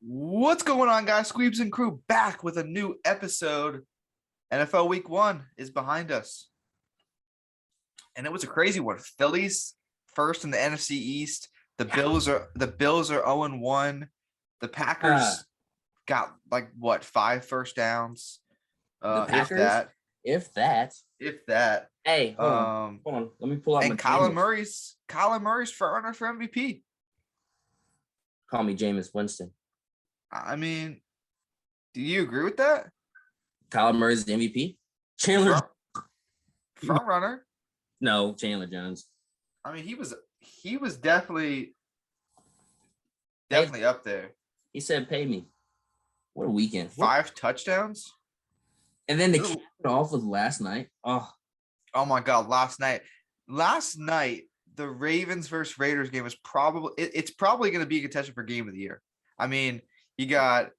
What's going on, guys? Squeebs Crew back with a new episode. NFL Week 1 is behind us. And it was a crazy one. Phillies first in the NFC East. The Bills are 0-1. The Packers got 5 first downs. The Packers? If that. Hey, hold on. Let me pull out my Kyler Murray's front runner for MVP. Call me Jameis Winston. I mean, do you agree with that? Kyler Murray's the MVP? Chandler front runner? No, Chandler Jones. I mean, he was definitely up there. He said, "Pay me." What a weekend! 5 touchdowns, and then they kicked it off with last night. Oh my God! Last night, the Ravens versus Raiders game was probably going to be a contention for game of the year. I mean, you got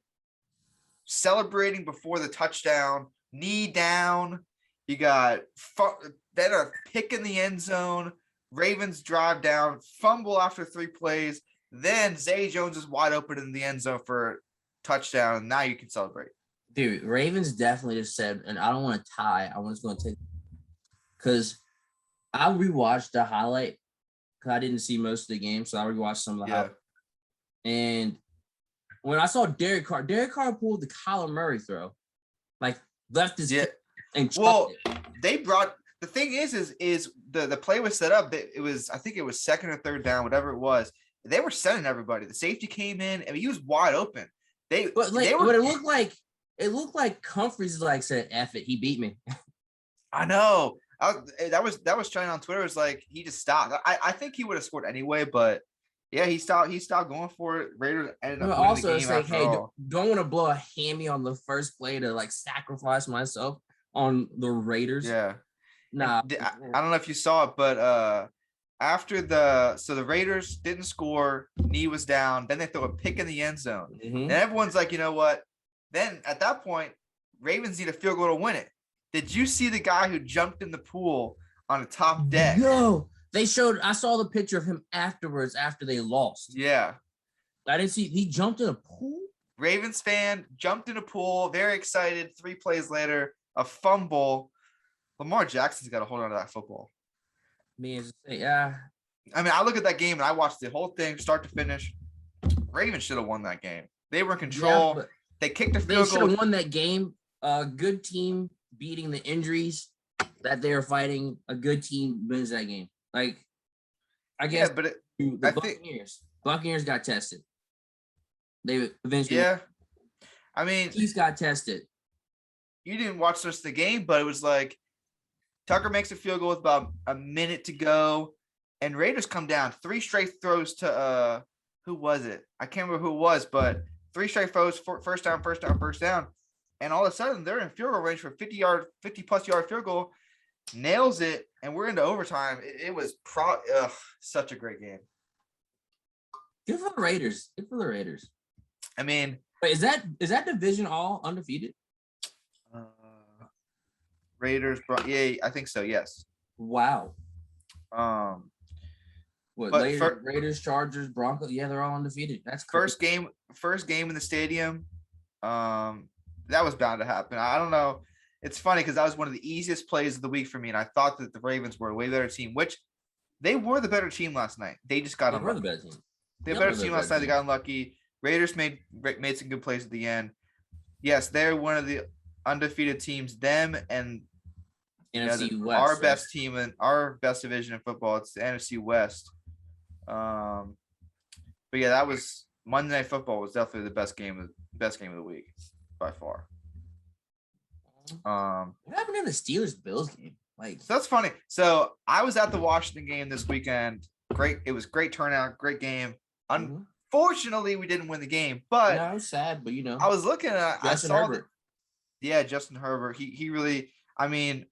celebrating before the touchdown, knee down. You got then a pick in the end zone. Ravens drive down, fumble after 3 plays. Then Zay Jones is wide open in the end zone for a touchdown. Now you can celebrate. Dude, Ravens definitely just said, and I don't want to tie. I was going to take because I rewatched the highlight because I didn't see most of the game, so I rewatched some of the highlights. And when I saw Derek Carr pulled the Kyler Murray throw, left his and they brought. The thing is the play was set up. I think it was second or third down, whatever it was. They were sending everybody. The safety came in. I mean, he was wide open. But it looked like Humphries said, "F it, he beat me." I know. That was trending on Twitter. It was like he just stopped. I think he would have scored anyway, but yeah, he stopped going for it. Raiders ended up winning the game. It's like, hey, don't want to blow a hammy on the first play to sacrifice myself on the Raiders. Yeah. Nah. I don't know if you saw it, but after the Raiders didn't score, knee was down, then they throw a pick in the end zone. Mm-hmm. And everyone's like, you know what? Then at that point, Ravens need a field goal to win it. Did you see the guy who jumped in the pool on the top deck? No. I saw the picture of him afterwards after they lost. Yeah. I didn't see he jumped in a pool. Ravens fan jumped in a pool, very excited. 3 plays later, a fumble. Lamar Jackson's got to hold on to that football. Yeah. I mean, I look at that game and I watched the whole thing start to finish. Ravens should have won that game. They were in control. Yeah, they kicked the field goal. They should have won that game. A good team beating the injuries that they are fighting. A good team wins that game. I guess. Yeah, but Buccaneers got tested. They eventually. Yeah. I mean, Chiefs got tested. You didn't watch just the game, but it was like Tucker makes a field goal with about a minute to go, and Raiders come down 3 straight throws to who was it? I can't remember who it was, but 3 straight throws, first down, and all of a sudden they're in field goal range for 50+ yard field goal, nails it, and we're into overtime. It was such a great game. Good for the Raiders. I mean, wait, is that division all undefeated? Raiders, yeah, I think so. Yes. Wow. Raiders, Chargers, Broncos? Yeah, they're all undefeated. That's crazy. First game in the stadium. That was bound to happen. I don't know. It's funny because that was one of the easiest plays of the week for me, and I thought that the Ravens were a way better team, which they were the better team last night. They just got unlucky. They were the better team. They were the better team last night. They got unlucky. Raiders made some good plays at the end. Yes, they're one of the undefeated teams. Them and NFC West, our best team and our best division in football. It's the NFC West. But yeah, that was Monday Night Football was definitely the best game of the week by far. What happened in the Steelers-Bills game? So that's funny. So I was at the Washington game this weekend. It was great turnout, great game. Unfortunately, we didn't win the game, but no, it's sad. But I was looking at Justin Herbert. Justin Herbert. He really. I mean,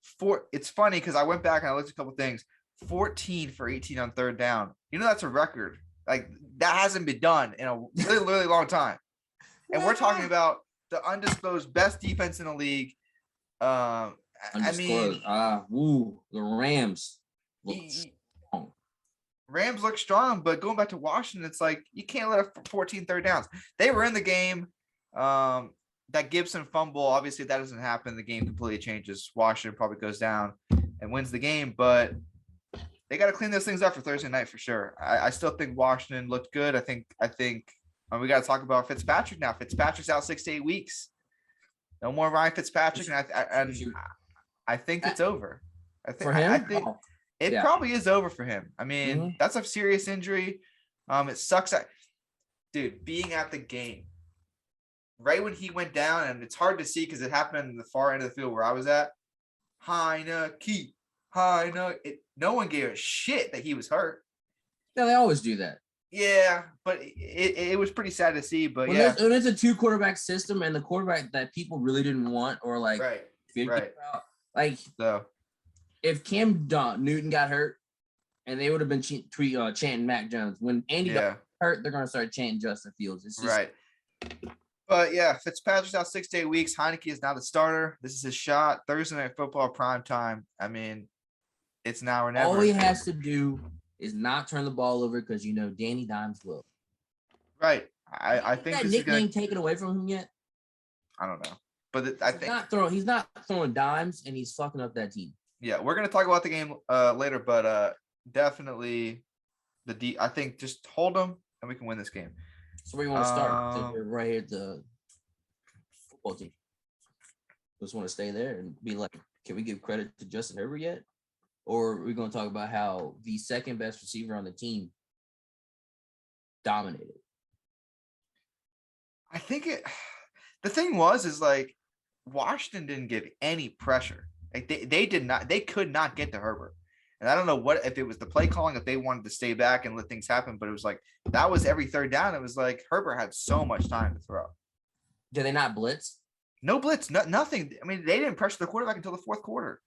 it's funny because I went back and I looked at a couple things. 14 for 18 on third down. That's a record. That hasn't been done in a really, really long time. And we're talking about the undisclosed best defense in the league. The Rams. Rams look strong, but going back to Washington, it's like you can't let a 14 third downs. They were in the game. That Gibson fumble, obviously, if that doesn't happen, the game completely changes. Washington probably goes down and wins the game, but they got to clean those things up for Thursday night for sure. I still think Washington looked good. I think we got to talk about Fitzpatrick now. Fitzpatrick's out 6 to 8 weeks. No more Ryan Fitzpatrick, and I think it's over. For him? I think it probably is over for him. I mean, that's a serious injury. It sucks. Dude, being at the game right when he went down, and it's hard to see because it happened in the far end of the field where I was at. Heineke. No one gave a shit that he was hurt. Yeah, they always do that. Yeah, but it was pretty sad to see. But when it's a 2 quarterback system and the quarterback that people really didn't want or like right. Like if Cam Newton got hurt and they would have been chanting Mac Jones. When Andy got hurt, they're gonna start chanting Justin Fields. It's just, right. But yeah, Fitzpatrick's out 6 to 8 weeks. Heineke is now the starter. This is his shot. Thursday Night Football prime time. I mean, it's now or never. All he has to do is not turn the ball over because Danny Dimes will. Right. I think that nickname taken away from him yet? I don't know, but I think he's not throwing dimes, and he's fucking up that team. Yeah, we're gonna talk about the game later, but definitely I think just hold them and we can win this game. So where you want to start? We're right here at the football team. Just want to stay there and be like, can we give credit to Justin Herbert yet? Or are we going to talk about how the second best receiver on the team dominated? I think the thing is like Washington didn't give any pressure. Like they could not get to Herbert. And I don't know if it was the play calling, if they wanted to stay back and let things happen, but it was like that was every third down. It was like Herbert had so much time to throw. Did they not blitz? No blitz, nothing. I mean, they didn't pressure the quarterback until the fourth quarter.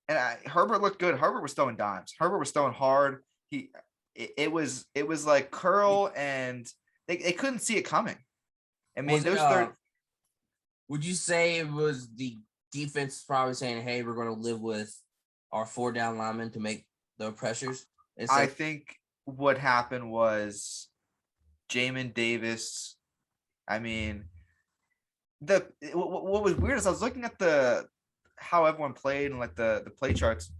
And Herbert looked good. Herbert was throwing dimes. Herbert was throwing hard. It was like curl, and they couldn't see it coming. I mean, would you say it was the defense probably saying, "Hey, we're going to live with our 4 down linemen to make the pressures"? I think what happened was Jamin Davis. I mean, what was weird is I was looking at how everyone played and like the play charts.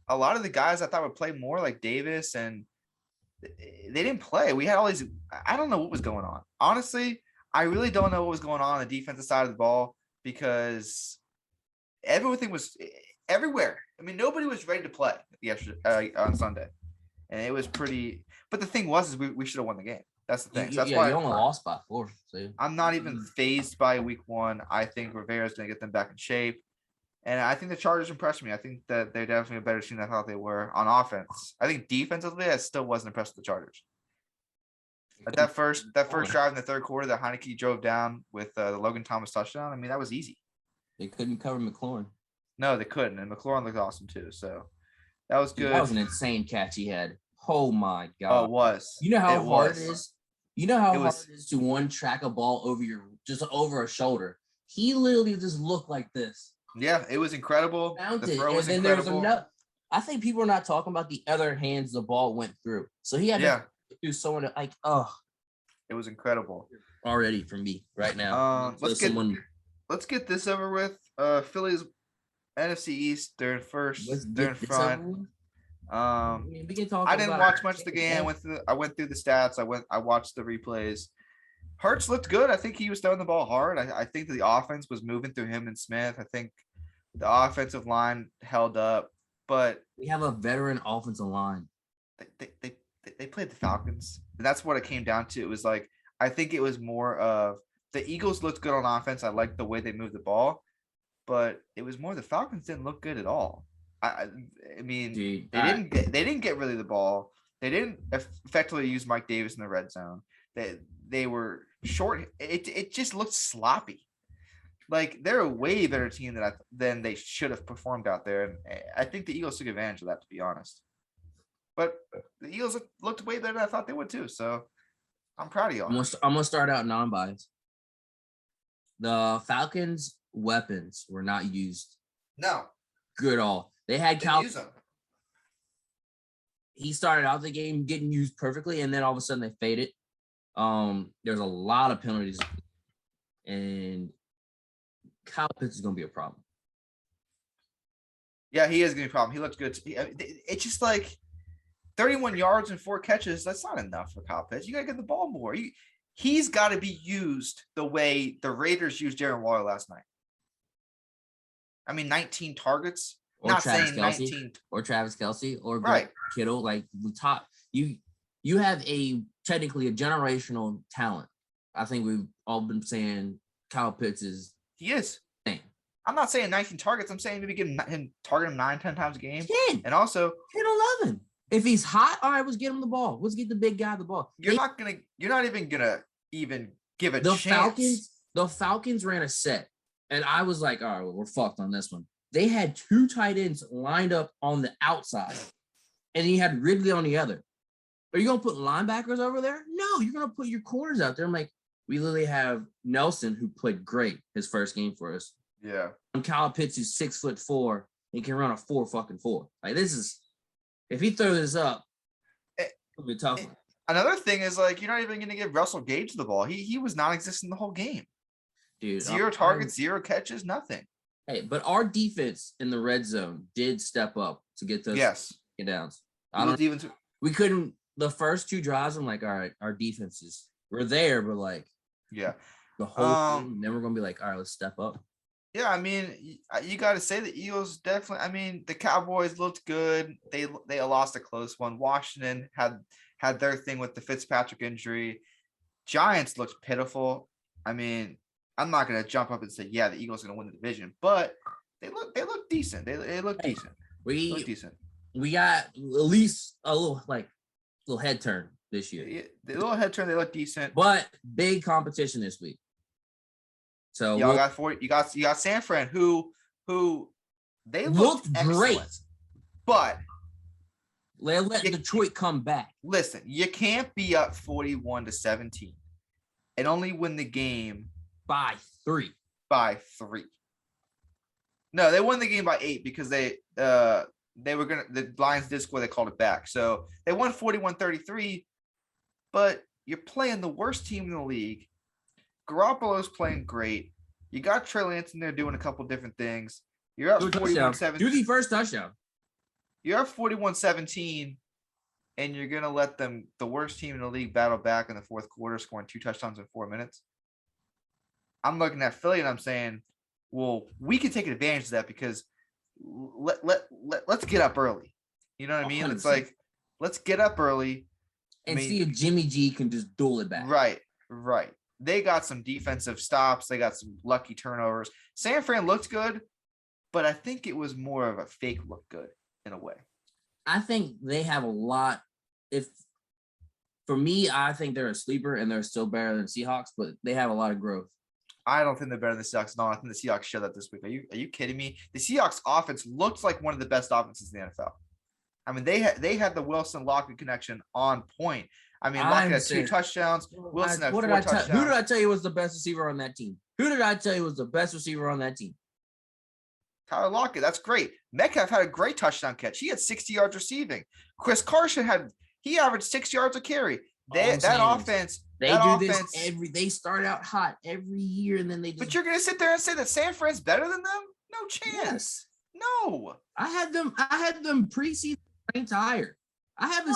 A lot of the guys I thought would play more, like Davis, and they didn't play. We had all these. I don't know what was going on. Honestly, I really don't know what was going on the defensive side of the ball because everything was everywhere. I mean, nobody was ready to play yesterday on Sunday, and it was pretty. But the thing was, is we should have won the game. That's the thing. So that's why you only lost by 4. So. I'm not even phased by week 1. I think Rivera's going to get them back in shape. And I think the Chargers impressed me. I think that they're definitely a better team than I thought they were on offense. I think defensively, I still wasn't impressed with the Chargers. But that first drive in the third quarter that Heineke drove down with the Logan Thomas touchdown, I mean, that was easy. They couldn't cover McLaurin. No, they couldn't. And McLaurin looked awesome too. So that was good. That was an insane catch he had. Oh my God. Oh, it was. You know how hard it is? You know how hard it is to track a ball over a shoulder. He literally just looked like this. Yeah, it was incredible. The throw was incredible. I think people are not talking about the other hands the ball went through. So he had to do someone it was incredible. Already for me right now. Let's get this over with. Philly's NFC East, they're in first. They're in front. I didn't watch much of the game. I went through the stats. I watched the replays. Hurts looked good. I think he was throwing the ball hard. I think the offense was moving through him and Smith. I think the offensive line held up, but we have a veteran offensive line. They played the Falcons, and that's what it came down to. It was like I think it was more of the Eagles looked good on offense. I liked the way they moved the ball, but it was more the Falcons didn't look good at all. I mean, they didn't get really the ball. They didn't effectively use Mike Davis in the red zone. They were short. It just looked sloppy. Like they're a way better team than they should have performed out there, and I think the Eagles took advantage of that, to be honest. But the Eagles looked way better than I thought they would too. So I'm proud of y'all. I'm gonna start out non-biased. The Falcons' weapons were not used. No. Good at all. They had Cal. he started out the game getting used perfectly, and then all of a sudden they faded. There's a lot of penalties, and Kyle Pitts is going to be a problem. Yeah, he is going to be a problem. He looks good. It's just like 31 yards and 4 catches. That's not enough for Kyle Pitts. You got to get the ball more. He's got to be used the way the Raiders used Darren Waller last night. I mean, 19 targets. Or not Travis saying Kelce, 19. or Travis Kelce, or Right. Kittle. Like the top, you have technically a generational talent. I think we've all been saying Kyle Pitts is. He is. Thing. I'm not saying 19 targets. I'm saying maybe target him 9-10 times a game. 10. And also 10, 11. If he's hot, all right, let's get him the ball. Let's get the big guy the ball. You're not even gonna give a chance. The Falcons ran a set, and I was like, all right, well, we're fucked on this one. They had 2 tight ends lined up on the outside, and you had Ridley on the other. Are you gonna put linebackers over there? No, you're gonna put your corners out there. I'm like, we literally have Nelson, who played great his first game for us. Yeah. And Kyle Pitts is 6'4". He can run a 4.4. Like, this is, if he throws this up, it'll be a tough one. Another thing is, like, you're not even going to give Russell Gage the ball. He was non-existent the whole game. Dude, 0 targets, 0 catches, nothing. Hey, but our defense in the red zone did step up to get those downs. We couldn't, the first 2 drives, I'm like, all right, our defenses, we're there, but like, yeah, the whole thing, then we're going to be like, all right, let's step up. Yeah, I mean, you got to say the Eagles definitely. I mean, the Cowboys looked good. They lost a close one. Washington had their thing with the Fitzpatrick injury. Giants looked pitiful. I mean, I'm not gonna jump up and say, yeah, the Eagles are gonna win the division, but they look decent. They look decent. We look decent. We got at least a little head turn this year. Yeah, the little head turn. They look decent, but big competition this week. So y'all you got San Fran who they looked great, but they let Detroit come back. Listen, you can't be up 41-17 and only win the game by 3. No, they won the game by 8 because the Lions did score. They called it back, so they won 41-33. But you're playing the worst team in the league. Garoppolo's playing great. You got Trey Lance in there doing a couple different things. You're up 41-17. Do the first touchdown. You're up 41-17, and you're gonna let the worst team in the league battle back in the fourth quarter, scoring 2 touchdowns in 4 minutes. I'm looking at Philly and I'm saying, well, we can take advantage of that because let's get up early. You know what I mean? 100%. It's like, let's get up early and see if Jimmy G can just duel it back. Right. They got some defensive stops. They got some lucky turnovers. San Fran looked good, but I think it was more of a fake look good in a way. I think they have a lot. For me, I think they're a sleeper and they're still better than Seahawks, but they have a lot of growth. I don't think they're better than the Seahawks. No, I think the Seahawks showed that this week. Are you kidding me? The Seahawks offense looks like one of the best offenses in the NFL. I mean, they had the Wilson-Lockett connection on point. I mean, Lockett had 2 touchdowns. Wilson had 4 touchdowns. Who did I tell you was the best receiver on that team? Tyler Lockett. That's great. Metcalf had a great touchdown catch. He had 60 yards receiving. Chris Carson he averaged 6 yards a carry. They start out hot every year and then they just. But you're gonna sit there and say that San Fran's better than them? No chance. Yes. No. I had them preseason ranked higher. I have the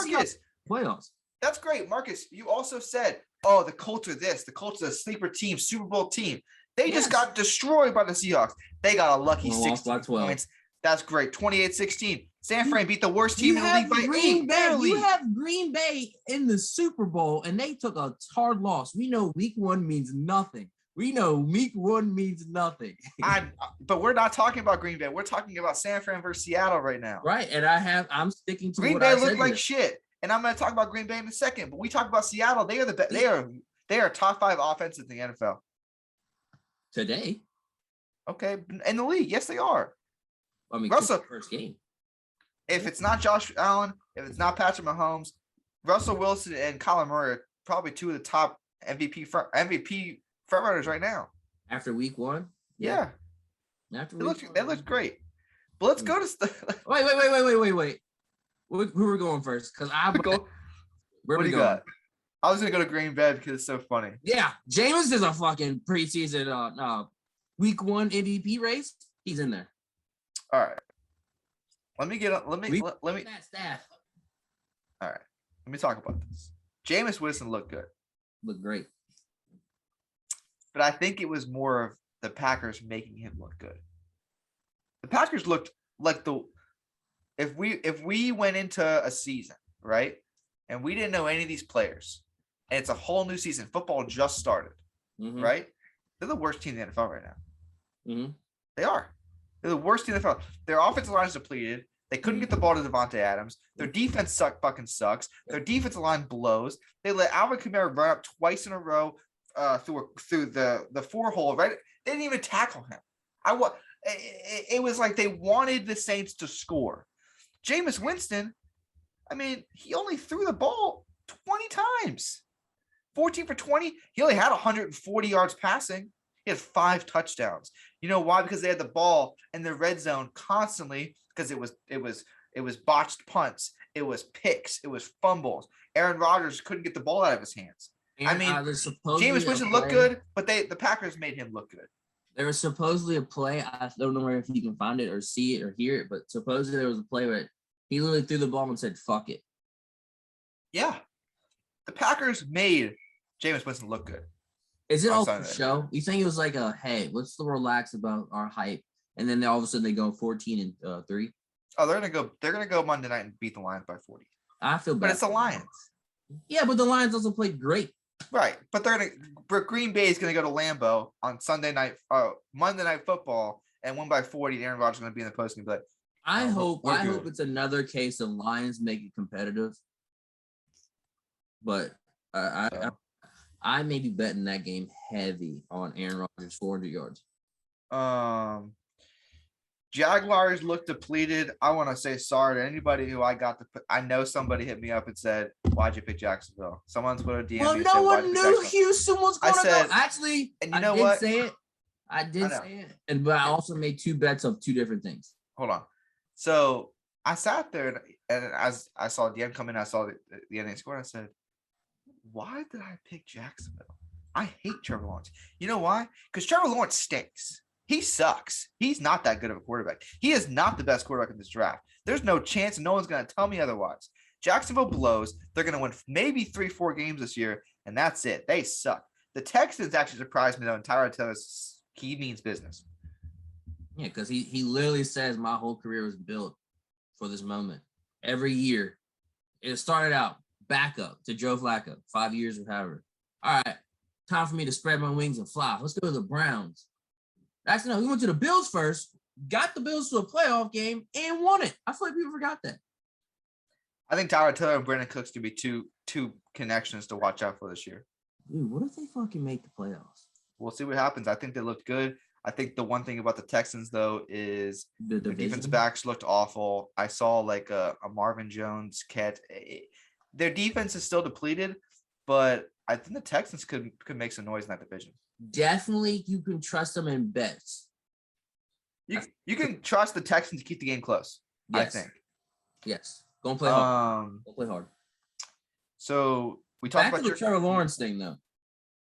playoffs. That's great, Marcus. You also said, oh, the Colts are this. The Colts are a sleeper team, Super Bowl team. They just got destroyed by the Seahawks. They got a lucky 16 points. That's great. 28-16. San Fran beat the worst team in the league by 8. You have Green Bay in the Super Bowl, and they took a hard loss. We know week 1 means nothing. But we're not talking about Green Bay. We're talking about San Fran versus Seattle right now. Right, and I'm sticking to Green Bay looked like shit. And I'm going to talk about Green Bay in a second. But we talk about Seattle. They are the best. They are top 5 offenses in the NFL today. Okay, in the league, yes, they are. I mean, Russell, first game. If it's not Josh Allen, if it's not Patrick Mahomes, Russell Wilson and Kyler Murray are probably 2 of the top MVP front runners right now. After week 1, yeah. After they look great. But let's go to wait. Who are we going first? Because where What we do you going? got? I was gonna go to Green Bay because it's so funny. Yeah, Jameis is a fucking preseason week 1 MVP race. He's in there. All right. Let me. That staff All right. Let me talk about this. Jameis Winston looked good. look great. But I think it was more of the Packers making him look good. The Packers looked like if we went into a season, right, and we didn't know any of these players, and it's a whole new season, football just started, right? They're the worst team in the NFL right now. They are. They're the worst team in the NFL. Their offensive line is depleted. They couldn't get the ball to Devontae Adams. Their defense fucking sucks. Their defensive line blows. They let Alvin Kamara run up twice in a row through the 4-hole, right? They didn't even tackle him. It was like they wanted the Saints to score. Jameis Winston, I mean, he only threw the ball 20 times. 14 for 20. He only had 140 yards passing. He had 5 touchdowns. You know why? Because they had the ball in the red zone constantly because it was botched punts. It was picks. It was fumbles. Aaron Rodgers couldn't get the ball out of his hands. And, I mean, Jameis Winston looked good, but the Packers made him look good. There was supposedly a play. I don't know if you can find it or see it or hear it, but supposedly there was a play where he literally threw the ball and said, "Fuck it." Yeah. The Packers made Jameis Winston look good. Is it all for show? You think it was like hey, let's relax about our hype, and then all of a sudden they go 14-3? Oh, they're gonna go Monday night and beat the Lions by 40. I feel bad. But it's the Lions. Yeah, but the Lions also played great. Right, but Green Bay is gonna go to Lambeau on Monday Night Football and win by 40. And Aaron Rodgers is gonna be in the post and be like, I hope it's another case of Lions make it competitive. But I may be betting that game heavy on Aaron Rodgers 400 yards. Jaguars look depleted. I want to say sorry to anybody who I know somebody hit me up and said, "Why'd you pick Jacksonville?" Someone's put a DM. Well, no one knew Houston was going to go. Actually, and you know what? I did say it, but I also made 2 bets of 2 different things. Hold on. So I sat there and as I saw DM come in, I saw the ending score. And I said, "Why did I pick Jacksonville? I hate Trevor Lawrence. You know why? Because Trevor Lawrence stinks. He sucks. He's not that good of a quarterback. He is not the best quarterback in this draft. There's no chance, and no one's going to tell me otherwise. Jacksonville blows. They're going to win maybe 3-4 games this year, and that's it. They suck. The Texans actually surprised me, though, and Tyrod Taylor's he means business. Yeah, because he literally says my whole career was built for this moment. Every year, it started out backup to Joe Flacco, 5 years or however. All right, time for me to spread my wings and fly. Let's go to the Browns. Actually, no, we went to the Bills first, got the Bills to a playoff game, and won it. I feel like people forgot that. I think Tyrod Taylor and Brandon Cooks could be two connections to watch out for this year. Dude, what if they fucking make the playoffs? We'll see what happens. I think they looked good. I think the one thing about the Texans, though, is the defensive backs looked awful. I saw like a Marvin Jones catch. Their defense is still depleted, but I think the Texans could make some noise in that division. Definitely, you can trust them in bets. You can trust the Texans to keep the game close. Yes. I think. Yes. Go and play hard. Go play hard. So we talked about the Trevor Lawrence thing, though.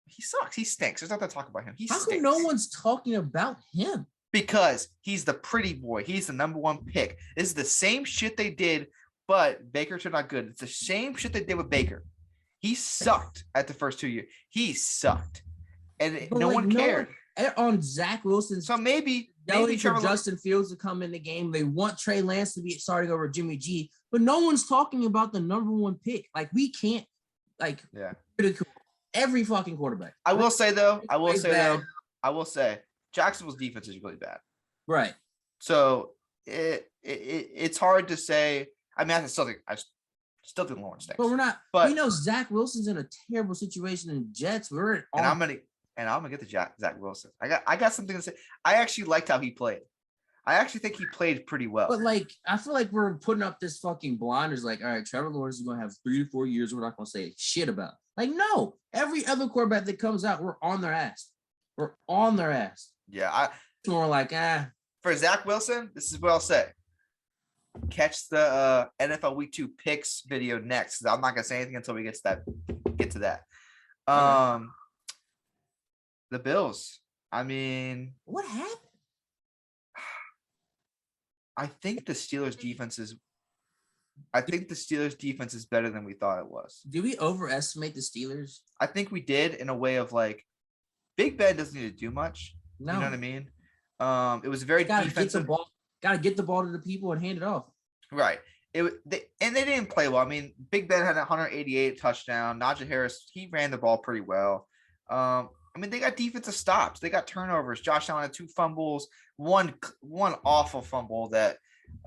He sucks. He stinks. There's nothing to talk about him. How come no one's talking about him? Because he's the pretty boy. He's the number 1 pick. This is the same shit they did, but Baker turned out good. It's the same shit they did with Baker. He sucked at the first 2 years. He sucked. And no one cared. On Zach Wilson. So maybe for Justin Fields to come in the game. They want Trey Lance to be starting over Jimmy G, but no one's talking about the number 1 pick. Like, we can't critical every fucking quarterback. I will say Jacksonville's defense is really bad. Right. So it's hard to say. I mean, I still think Lawrence stinks. But we're not. But we know Zach Wilson's in a terrible situation in Jets. And I'm gonna get to Zach Wilson. I got something to say. I actually liked how he played. I actually think he played pretty well. But I feel like we're putting up this fucking blinders. Like, all right, Trevor Lawrence is gonna have 3 to 4 years. We're not gonna say shit about. Like, no. Every other quarterback that comes out, we're on their ass. We're on their ass. Yeah, it's more like For Zach Wilson, this is what I'll say. catch the NFL Week 2 picks video next. I'm not gonna say anything until we get to that. Okay. The Bills. I mean, What happened? I think the Steelers defense is better than we thought it was. Did we overestimate the Steelers? I think we did, in a way of like, Big Ben doesn't need to do much. No. You know what I mean? It was very defensive. Gotta get the ball to the people and hand it off. Right. They didn't play well. I mean, Big Ben had 188 touchdown. Najee Harris, he ran the ball pretty well. I mean, they got defensive stops. They got turnovers. Josh Allen had 2 fumbles, one awful fumble that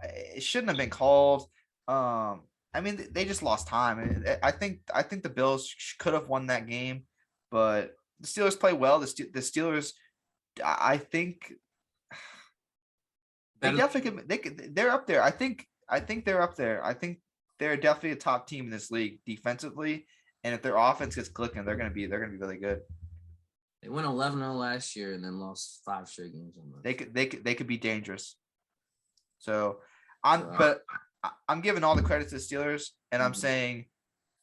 it shouldn't have been called. I mean, they just lost time. I think the Bills could have won that game, but the Steelers play well. The Steelers, I think, they definitely they're up there. I think they're up there. I think they're definitely a top team in this league defensively, and if their offense gets clicking, they're gonna be really good. They went 11-0 last year and then lost 5 straight games. They could be dangerous. So I'm giving all the credit to the Steelers, and I'm saying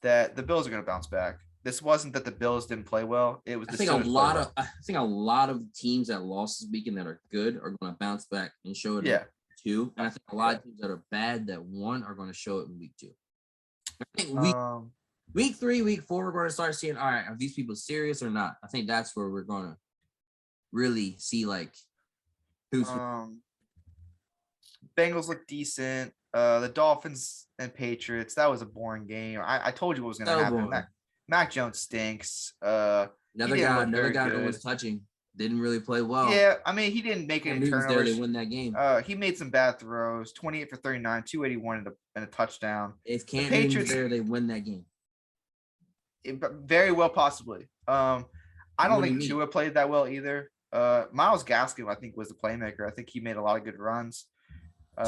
that the Bills are going to bounce back. This wasn't that the Bills didn't play well. It was. I think a lot of teams that lost this weekend that are good are going to bounce back and show it. Yeah. In 2, and I think a lot of teams that are bad that won are going to show it in week 2. I think week 3, week 4, we're going to start seeing, all right, are these people serious or not? I think that's where we're going to really see like who's. Bengals look decent. The Dolphins and Patriots, that was a boring game. I told you what was going to happen. Mac Jones stinks. Another guy that was touching didn't really play well. Yeah, I mean, he didn't make any turnovers. They win that game. He made some bad throws. 28 for 39, 281 and a touchdown. If Cam Newton's there, they win that game. Very well, possibly. I don't think Tua played that well either. Myles Gaskin, I think, was the playmaker. I think he made a lot of good runs.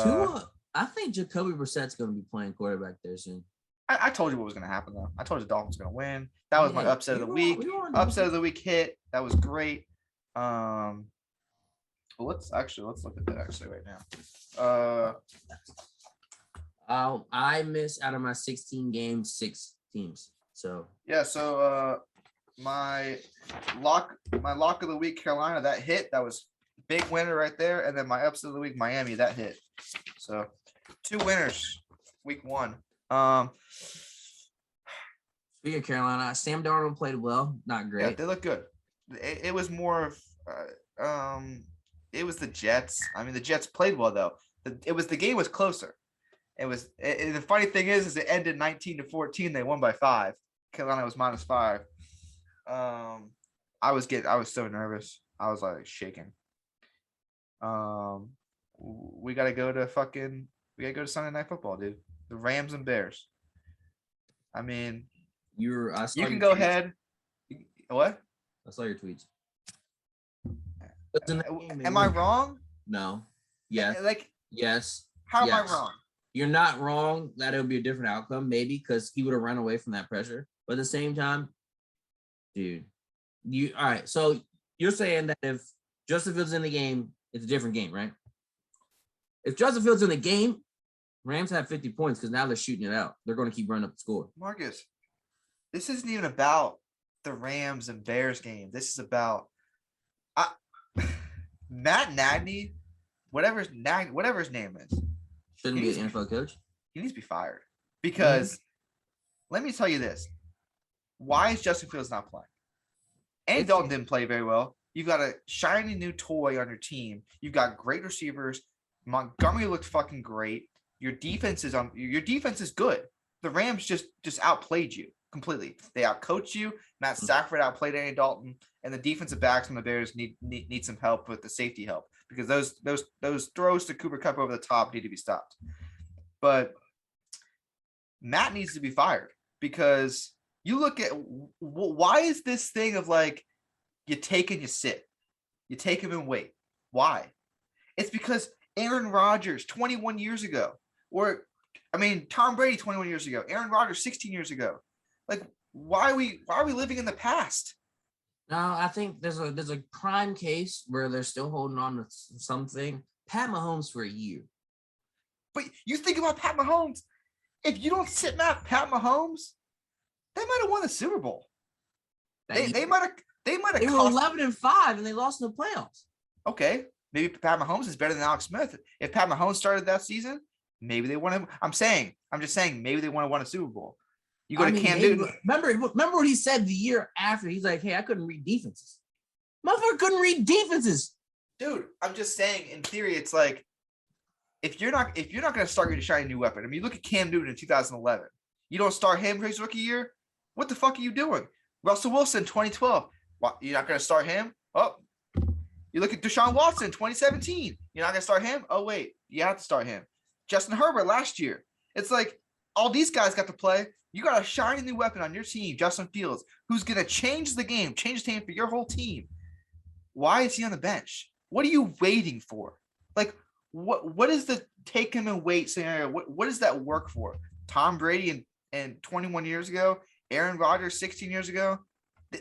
Tua, I think Jacoby Brissett's going to be playing quarterback there soon. I told you what was going to happen, though. I told you the Dolphins were going to win. That was my upset of the week. Upset of the week hit. That was great. Let's look at that actually right now. I missed out of my 16 games, 6 teams. So yeah, so my lock of the week, Carolina, that hit. That was big winner right there. And then my upset of the week, Miami, that hit. So 2 winners, week 1. Speaking of Carolina, Sam Darnold played well, not great. Yeah, they look good. It was more of it was the Jets. I mean, the Jets played well though. The game was closer. The funny thing is it ended 19-14. They won by 5. Carolina was -5. I was so nervous. I was like shaking. We gotta go to Sunday Night Football, dude. The Rams and Bears. I mean, you can go ahead. What? I saw your tweets. Am I wrong? No. Yeah. Yes. How am I wrong? You're not wrong that it would be a different outcome, maybe, because he would have run away from that pressure. But at the same time, dude, all right. So you're saying that if Justin Fields is in the game, it's a different game, right? If Justin Fields in the game, Rams have 50 points because now they're shooting it out. They're going to keep running up the score. Marcus, this isn't even about the Rams and Bears game. This is about Matt Nagy, whatever his name is. Shouldn't be an NFL coach. He needs to be fired because let me tell you this. Why is Justin Fields not playing? Andy Dalton didn't play very well. You've got a shiny new toy on your team. You've got great receivers. Montgomery looked fucking great. Your defense is good. The Rams just outplayed you completely. They outcoached you. Matt Stafford outplayed Andy Dalton, and the defensive backs from the Bears need some help with the safety help because those throws to Cooper Kupp over the top need to be stopped. But Matt needs to be fired because you look at why is this thing of like you take and you sit, you take him and wait. Why? It's because Aaron Rodgers 21 years ago, Tom Brady 21 years ago, Aaron Rodgers 16 years ago. Like, why are we living in the past? No, I think there's a prime case where they're still holding on to something. Pat Mahomes for a year. But you think about Pat Mahomes. If you don't sit Pat Mahomes, they might have won the Super Bowl. They might have. They were 11-5 and they lost in the playoffs. Okay, maybe Pat Mahomes is better than Alex Smith. If Pat Mahomes started that season, maybe they won him. I'm just saying, maybe they want to win a Super Bowl. You go to Cam Newton. Remember what he said the year after? He's like, "Hey, I couldn't read defenses. Motherfucker couldn't read defenses." Dude, I'm just saying. In theory, it's like if you're not going to start your shiny new weapon. I mean, you look at Cam Newton in 2011. You don't start him for his rookie year. What the fuck are you doing? Russell Wilson, 2012. What, you're not going to start him? Oh, you look at Deshaun Watson, 2017. You're not going to start him? Oh, wait, you have to start him. Justin Herbert last year. It's like all these guys got to play. You got a shiny new weapon on your team, Justin Fields, who's going to change the game for your whole team. Why is he on the bench? What are you waiting for? Like, what is the take him and wait scenario? What does that work for? Tom Brady and 21 years ago, Aaron Rodgers 16 years ago.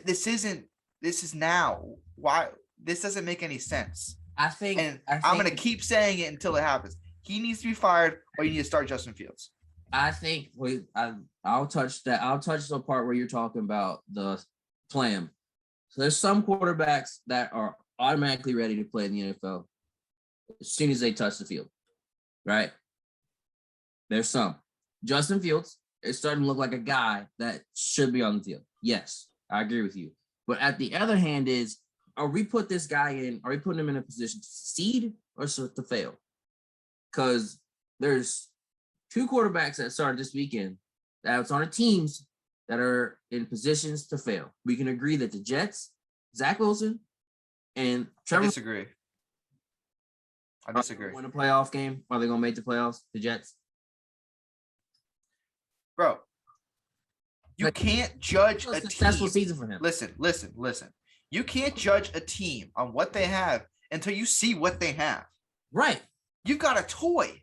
This is now. Why? This doesn't make any sense. I think I'm going to keep saying it until it happens. He needs to be fired, or you need to start Justin Fields. I think I'll touch that. I'll touch the part where you're talking about the plan. So there's some quarterbacks that are automatically ready to play in the NFL as soon as they touch the field, right? There's some. Justin Fields is starting to look like a guy that should be on the field. Yes, I agree with you. But at the other hand are we putting him in a position to succeed or to fail? Because there's 2 quarterbacks that started this weekend that's on teams that are in positions to fail. We can agree that the Jets, Zach Wilson, and Trevor. I disagree. Win a playoff game? Are they going to make the playoffs? The Jets? Bro, you can't judge a successful team. Season for him. Listen. You can't judge a team on what they have until you see what they have. Right. You've got a toy.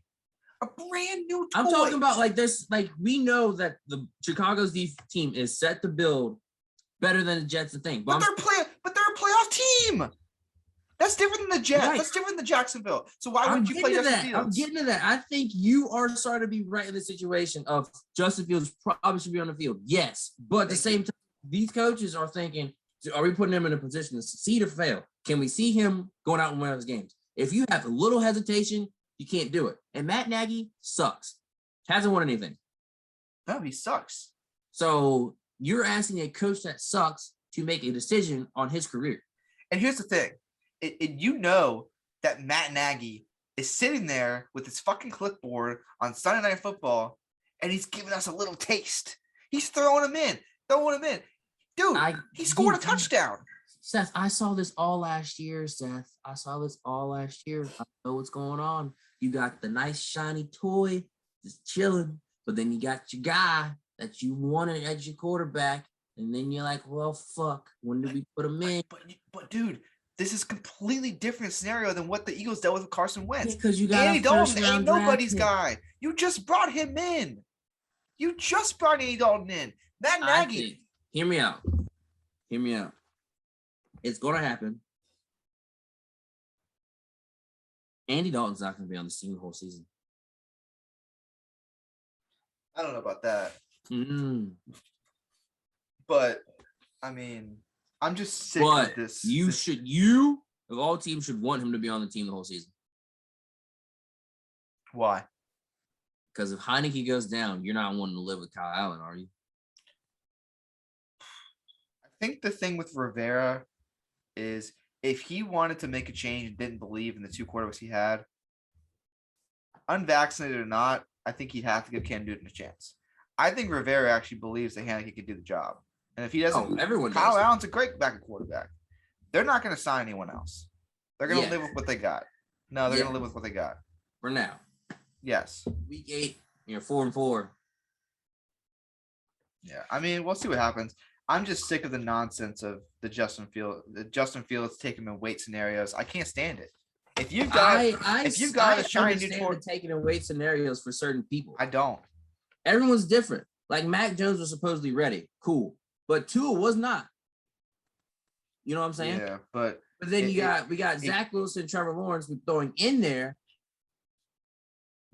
A brand new toy. I'm talking about like this. Like we know that the Chicago's team is set to build better than the Jets. But they're a playoff team. That's different than the Jets. Right. That's different than Jacksonville. So why wouldn't you play Justin Fields? I'm getting to that. I think you are starting to be right in the situation of Justin Fields probably should be on the field. Yes, but at the same time, these coaches are thinking, are we putting him in a position to succeed or fail? Can we see him going out and winning those games? If you have a little hesitation, you can't do it. And Matt Nagy sucks. Hasn't won anything. No, he sucks. So you're asking a coach that sucks to make a decision on his career. And here's the thing. You know that Matt Nagy is sitting there with his fucking clipboard on Sunday Night Football, and he's giving us a little taste. He's throwing him in. Dude, he scored a touchdown. Seth, I saw this all last year, I know what's going on. You got the nice, shiny toy just chilling, but then you got your guy that you wanted as your quarterback, and then you're like, well, fuck, when do we put him in? But dude, this is completely different scenario than what the Eagles dealt with Carson Wentz. Because you got Andy Dalton ain't nobody's guy. You just brought him in. You just brought Andy Dalton in. Matt Nagy. Hear me out. It's going to happen. Andy Dalton's not going to be on the team the whole season. I don't know about that. But, I mean, I'm just sick of this. You of all teams should want him to be on the team the whole season. Why? Because if Heineke goes down, you're not wanting to live with Kyle Allen, are you? I think the thing with Rivera is if he wanted to make a change and didn't believe in the 2 quarterbacks he had, unvaccinated or not, I think he'd have to give Cam Newton a chance. I think Rivera actually believes that Heineke could do the job. And if he doesn't, Kyle Allen's a great backup quarterback. They're not going to sign anyone else. They're going to live with what they got. No, they're going to live with what they got. For now. Yes. Week 8, you're 4-4. Yeah, I mean, we'll see what happens. I'm just sick of the nonsense of the Justin Fields take him in wait scenarios. I can't stand it. If you've got a shiny new toy, taking in wait scenarios for certain people. I don't. Everyone's different. Like Mac Jones was supposedly ready, cool, but Tua was not. You know what I'm saying? Yeah, but then we got Zach Wilson, Trevor Lawrence throwing in there.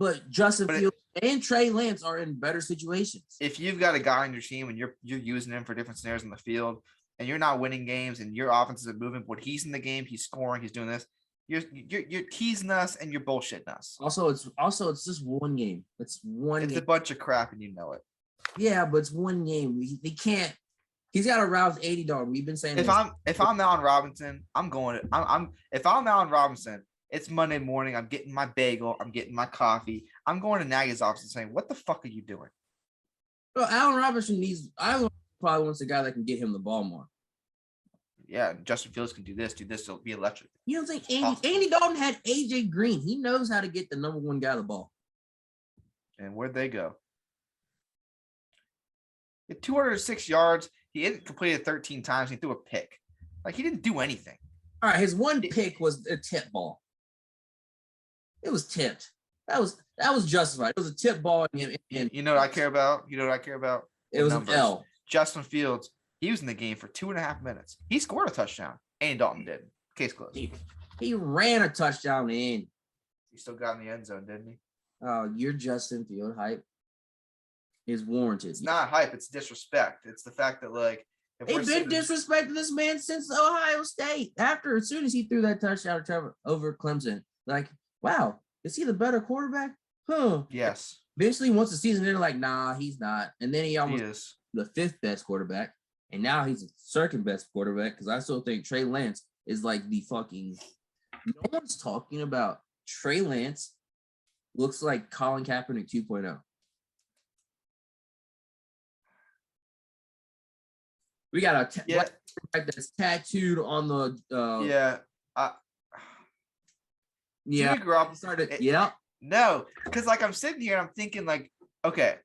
But Justin But Fields and Trey Lance are in better situations. If you've got a guy on your team and you're using him for different scenarios in the field, and you're not winning games, and your offense isn't moving, but he's in the game, he's scoring, he's doing this. You're teasing us and you're bullshitting us. Also, it's just one game. It's one. It's game. a bunch of crap, and you know it. Yeah, but it's one game. He can't. He's got to rouse 80 dog. We've been saying if I'm Allen Robinson, I'm going. If I'm Allen Robinson, it's Monday morning. I'm getting my bagel. I'm getting my coffee. I'm going to Nagy's office and saying, "What the fuck are you doing?" Well, Allen Robinson probably wants a guy that can get him the ball more. Yeah, Justin Fields can do this. It'll be electric. You don't think Andy Dalton had AJ Green? He knows how to get the number one guy the ball. And where'd they go? He had 206 yards. He hadn't completed 13 times. He threw a pick. Like, he didn't do anything. All right, his one pick was a tip ball. It was tipped. That was justified. It was a tip ball. And you know what I care about? It was numbers. an L. Justin Fields, he was in the game for 2.5 minutes. He scored a touchdown. Andy Dalton did. Case closed. He ran a touchdown in. He still got in the end zone, didn't he? Oh, your Justin Field hype is warranted. It's not hype. It's disrespect. It's the fact that, like, they've been disrespecting this man since Ohio State. As soon as he threw that touchdown over Clemson, like, wow, is he the better quarterback? Huh? Yes. Eventually, once the season ended, like, nah, he's not. And then he is the 5th best quarterback, and now he's the 2nd best quarterback because I still think Trey Lance is like the fucking. No one's talking about Trey Lance. Looks like Colin Kaepernick 2.0. We got a that's tattooed on the Jimmy Garoppolo started. No, because like I'm sitting here, I'm thinking like, okay,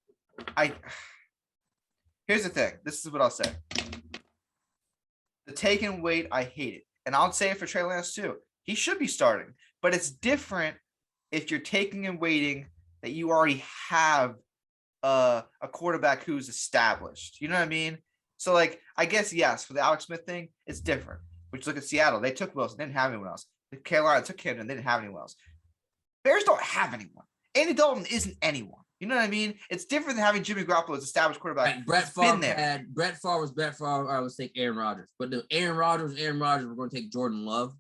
here's the thing. This is what I'll say. The take and wait, I hate it, and I'll say it for Trey Lance too. He should be starting, but it's different if you're taking and waiting that you already have a quarterback who's established. You know what I mean? So, like, I guess, yes, for the Alex Smith thing, it's different. Which look at Seattle. They took Wilson. They didn't have anyone else. Carolina took Camden. They didn't have anyone else. Bears don't have anyone. Andy Dalton isn't anyone. You know what I mean? It's different than having Jimmy Garoppolo as established quarterback. Like Brett Favre was Brett Favre. I would take Aaron Rodgers. But the Aaron Rodgers, we're going to take Jordan Love.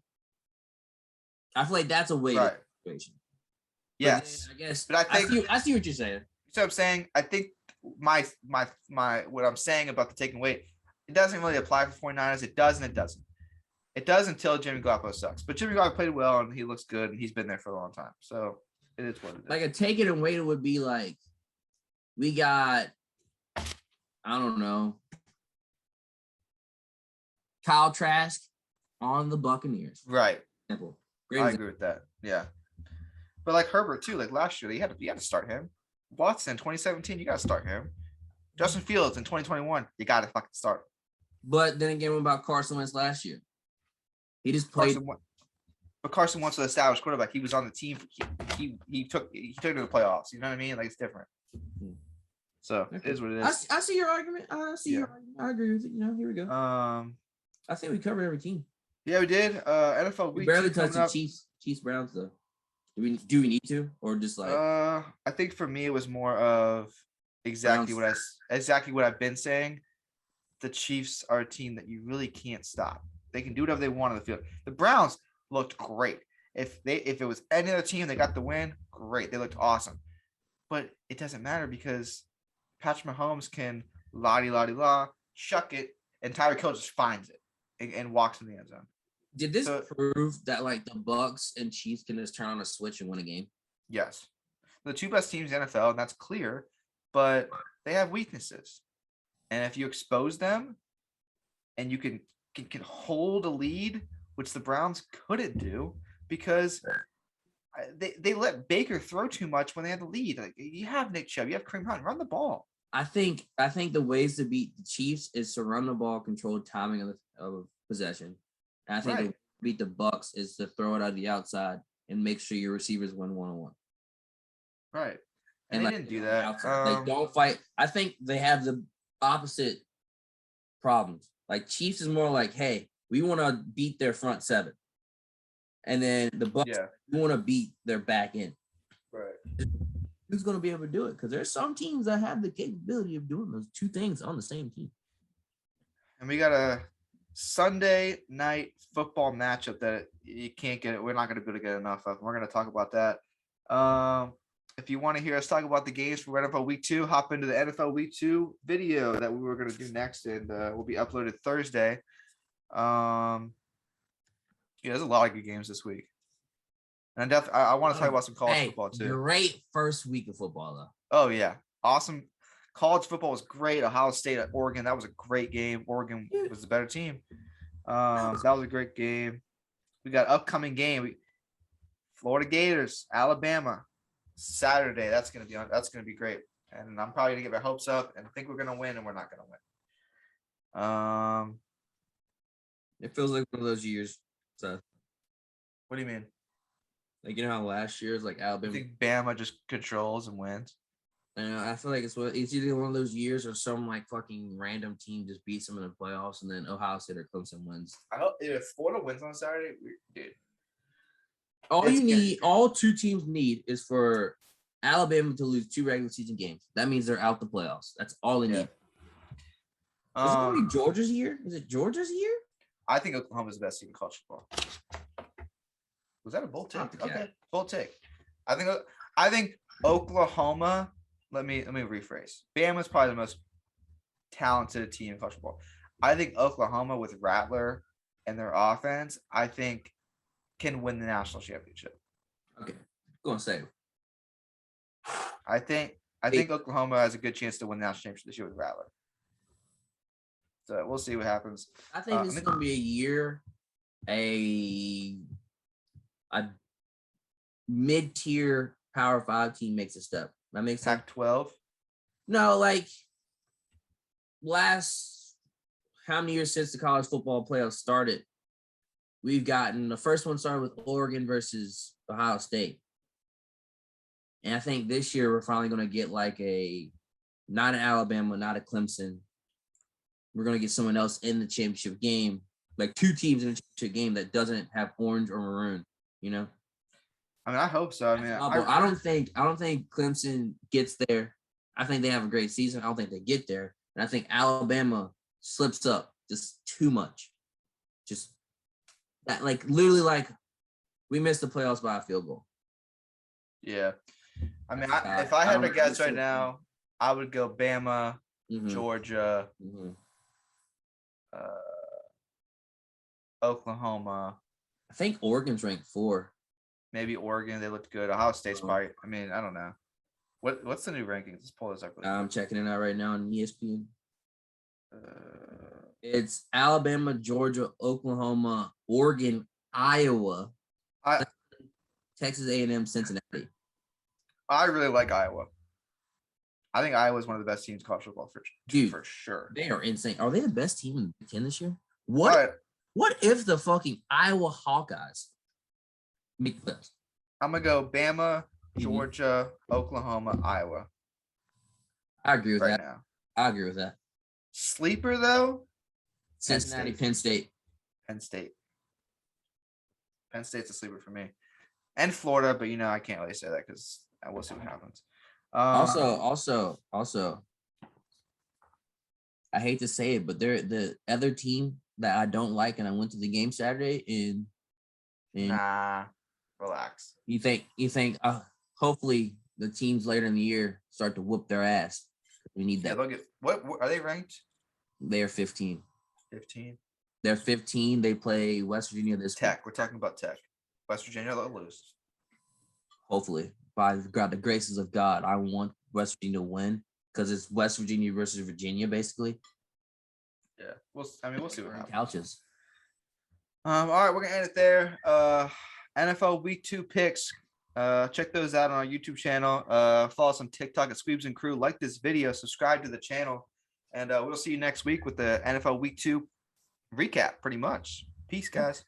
I feel like that's a way situation. Yes. I guess. But I think I see what you're saying. So I'm saying, I think my what I'm saying about the taking weight, it doesn't really apply for 49ers. It does and it doesn't. It does until Jimmy Garoppolo sucks. But Jimmy Garoppolo played well and he looks good and he's been there for a long time. So it is what it is. Like a take it and wait, it would be like we got, I don't know, Kyle Trask on the Buccaneers. Right. Simple. I agree with that. Yeah. But like Herbert too, like last year, you had to start him. Watson, 2017, you got to start him. Justin Fields in 2021, you got to fucking start. But then again, what about Carson Wentz last year? He just played. Carson Wentz was an established quarterback. He was on the team. He took it to the playoffs. You know what I mean? Like, it's different. So okay. It is what it is. I see your argument. I see your argument. I agree with it. Here we go. I think we covered every team. Yeah, we did. NFL week. We barely touched the Chiefs Browns though. Do we need to, or just like? I think for me it was more of exactly what I've been saying. The Chiefs are a team that you really can't stop. They can do whatever they want on the field. The Browns looked great. If it was any other team, they got the win. Great, they looked awesome. But it doesn't matter because Patrick Mahomes can la-di-la-di-la, chuck it, and Tyreek Hill just finds it and walks in the end zone. Did this prove that like the Bucks and Chiefs can just turn on a switch and win a game? Yes. The two best teams in the NFL, and that's clear, but they have weaknesses. And if you expose them and you can hold a lead, which the Browns couldn't do because they let Baker throw too much when they had the lead. Like, you have Nick Chubb, you have Kareem Hunt, run the ball. I think the ways to beat the Chiefs is to run the ball, control timing of possession. And I think to beat the Bucks is to throw it out of the outside and make sure your receivers win one-on-one. Right. And they didn't do that. They don't fight. I think they have the opposite problems. Like Chiefs is more like, hey, we want to beat their front seven. And then the Bucks, we want to beat their back end. Right. Who's going to be able to do it? Because there's some teams that have the capability of doing those two things on the same team. And we got a Sunday night football matchup that you can't get. We're not going to be able to get enough of. We're going to talk about that. If you want to hear us talk about the games for NFL Week 2, hop into the NFL Week 2 video that we were going to do next, and will be uploaded Thursday. Yeah, there's a lot of good games this week. And I want to talk about some college football too. Great first week of football though. Oh yeah, awesome. College football was great. Ohio State at Oregon, that was a great game. Oregon was the better team. That was a great game. We got upcoming game. Florida Gators, Alabama, Saturday. That's gonna be great. And I'm probably gonna get my hopes up and think we're gonna win, and we're not gonna win. It feels like one of those years. So, what do you mean? Like, you know how last year is like Alabama. I think Bama just controls and wins. I feel like it's either one of those years or some like fucking random team just beats them in the playoffs, and then Ohio State or Clemson wins. I hope if Florida wins on Saturday, dude. All two teams need is for Alabama to lose 2 regular season games. That means they're out the playoffs. That's all they need. Is it going to be Georgia's year? Is it Georgia's year? I think Oklahoma's the best team in college football. Was that a bold take? Okay, bold take. I think Oklahoma. Let me rephrase. Bama's probably the most talented team in college football. I think Oklahoma with Rattler and their offense, I think, can win the national championship. Okay, go on, say. I think Oklahoma has a good chance to win the national championship this year with Rattler. So we'll see what happens. I think this is going to be a year, a mid-tier Power 5 team makes a step. That makes sense. Pac-12? No, like last how many years since the college football playoffs started, we've gotten the first one started with Oregon versus Ohio State. And I think this year we're finally going to get like not an Alabama, not a Clemson. We're going to get someone else in the championship game, like 2 teams in the championship game that doesn't have orange or maroon, you know? I mean, I hope so. I mean, I don't think Clemson gets there. I think they have a great season. I don't think they get there. And I think Alabama slips up just too much. Just that, like, literally, like, we missed the playoffs by a field goal. Yeah. I mean, if I had to guess right now, I would go Bama, Georgia, Oklahoma. I think Oregon's ranked 4. Maybe Oregon. They looked good. Ohio State's probably. I mean, I don't know. What's the new rankings? Let's pull this up. I'm checking it out right now on ESPN. It's Alabama, Georgia, Oklahoma, Oregon, Iowa, Texas A&M, Cincinnati. I really like Iowa. I think Iowa is one of the best teams in college football for sure. They are insane. Are they the best team in the Big Ten this year? What if the fucking Iowa Hawkeyes make the playoffs? I'm gonna go Bama, Georgia, Oklahoma, Iowa. I agree with that. Now. I agree with that. Sleeper though, Cincinnati, Penn State. Penn State's a sleeper for me, and Florida, but I can't really say that because we'll see what happens. Also, I hate to say it, but they're the other team that I don't like, and I went to the game Saturday. Nah, relax. You think? Hopefully, the teams later in the year start to whoop their ass. We need that. What are they ranked? They are 15. 15. They're 15. They play West Virginia this Tech. Week. We're talking about Tech. West Virginia, they'll lose. Hopefully, by the graces of God, I want West Virginia to win because it's West Virginia versus Virginia, basically. Yeah, we'll see what happens. Couches. All right, we're gonna end it there. NFL Week 2 picks. Check those out on our YouTube channel. Follow us on TikTok at Squeebs Crew. Like this video, subscribe to the channel, and we'll see you next week with the NFL Week 2 recap. Pretty much. Peace, guys.